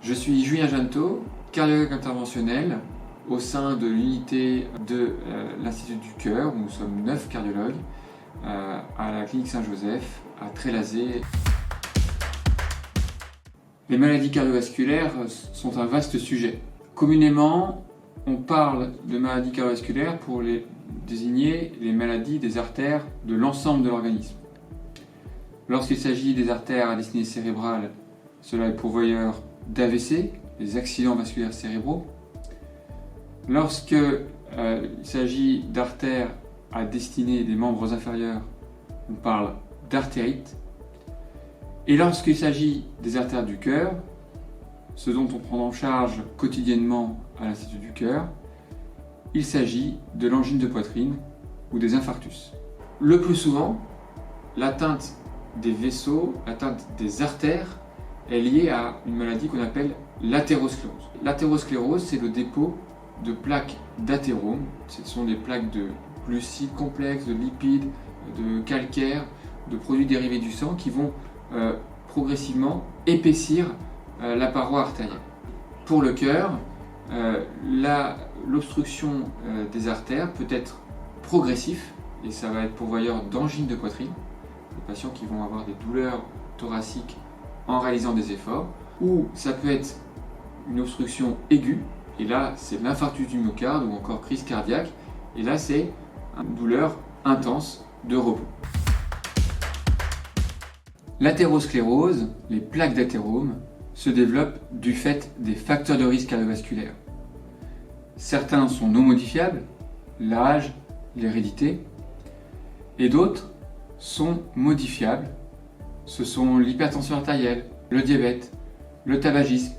Je suis Julien Janto, cardiologue interventionnel au sein de l'unité de l'Institut du Cœur, où nous sommes 9 cardiologues, à la clinique Saint-Joseph, à Trélazé. Les maladies cardiovasculaires sont un vaste sujet. Communément, on parle de maladies cardiovasculaires pour désigner les maladies des artères de l'ensemble de l'organisme. Lorsqu'il s'agit des artères à destinée cérébrale, cela est pourvoyeur d'AVC, les accidents vasculaires cérébraux. Lorsqu'il s'agit d'artères à destinée des membres inférieurs, on parle d'artérite. Et lorsqu'il s'agit des artères du cœur, ce dont on prend en charge quotidiennement à l'Institut du Cœur, il s'agit de l'angine de poitrine ou des infarctus. Le plus souvent, l'atteinte des vaisseaux, l'atteinte des artères est liée à une maladie qu'on appelle l'athérosclérose. L'athérosclérose, c'est le dépôt de plaques d'athérome. Ce sont des plaques de glucides complexes, de lipides, de calcaire, de produits dérivés du sang qui vont progressivement épaissir la paroi artérielle. Pour le cœur, l'obstruction des artères peut être progressif et ça va être pourvoyeur d'angine de poitrine, des patients qui vont avoir des douleurs thoraciques en réalisant des efforts, ou ça peut être une obstruction aiguë, et là c'est l'infarctus du myocarde ou encore crise cardiaque, et là c'est une douleur intense de repos. L'athérosclérose, les plaques d'athérome, se développent du fait des facteurs de risque cardiovasculaire. Certains sont non modifiables, l'âge, l'hérédité, et d'autres sont modifiables. Ce sont l'hypertension artérielle, le diabète, le tabagisme,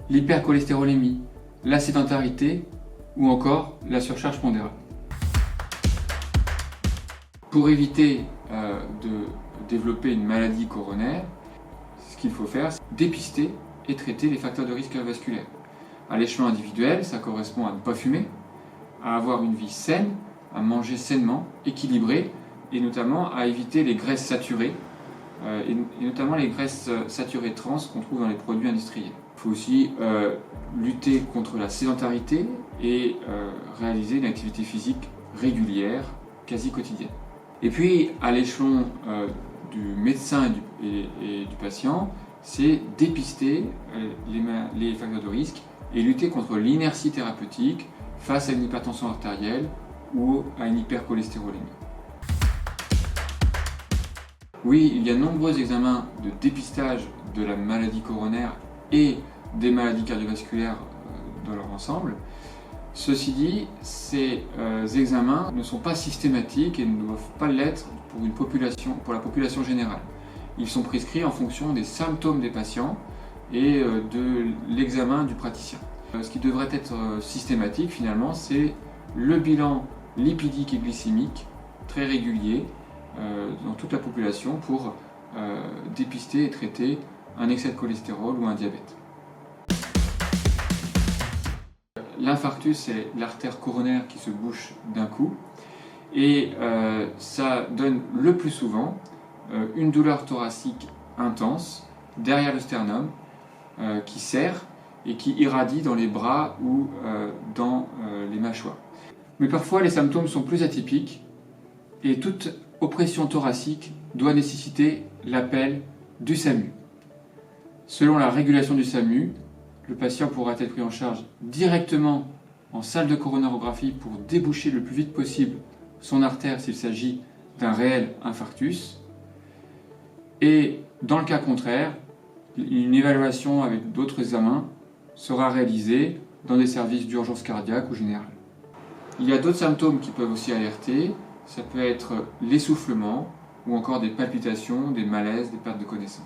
l'hypercholestérolémie, la sédentarité ou encore la surcharge pondérale. Pour éviter de développer une maladie coronaire, ce qu'il faut faire, c'est dépister et traiter les facteurs de risque cardiovasculaire. À l'échelon individuel, ça correspond à ne pas fumer, à avoir une vie saine, à manger sainement, équilibré, et notamment à éviter les graisses saturées, et notamment les graisses saturées trans qu'on trouve dans les produits industriels. Il faut aussi lutter contre la sédentarité et réaliser une activité physique régulière, quasi quotidienne. Et puis, à l'échelon du médecin et du patient, c'est dépister les facteurs de risque et lutter contre l'inertie thérapeutique face à une hypertension artérielle ou à une hypercholestérolémie. Oui, il y a de nombreux examens de dépistage de la maladie coronaire et des maladies cardiovasculaires dans leur ensemble. Ceci dit, ces examens ne sont pas systématiques et ne doivent pas l'être pour la population générale. Ils sont prescrits en fonction des symptômes des patients et de l'examen du praticien. Ce qui devrait être systématique finalement, c'est le bilan lipidique et glycémique très régulier dans toute la population pour dépister et traiter un excès de cholestérol ou un diabète. L'infarctus, c'est l'artère coronaire qui se bouche d'un coup et ça donne le plus souvent une douleur thoracique intense derrière le sternum qui serre et qui irradie dans les bras ou dans les mâchoires. Mais parfois les symptômes sont plus atypiques et toute oppression thoracique doit nécessiter l'appel du SAMU. Selon la régulation du SAMU, le patient pourra être pris en charge directement en salle de coronarographie pour déboucher le plus vite possible son artère s'il s'agit d'un réel infarctus. Et dans le cas contraire, une évaluation avec d'autres examens sera réalisée dans des services d'urgence cardiaque ou générale. Il y a d'autres symptômes qui peuvent aussi alerter. Ça peut être l'essoufflement ou encore des palpitations, des malaises, des pertes de connaissance.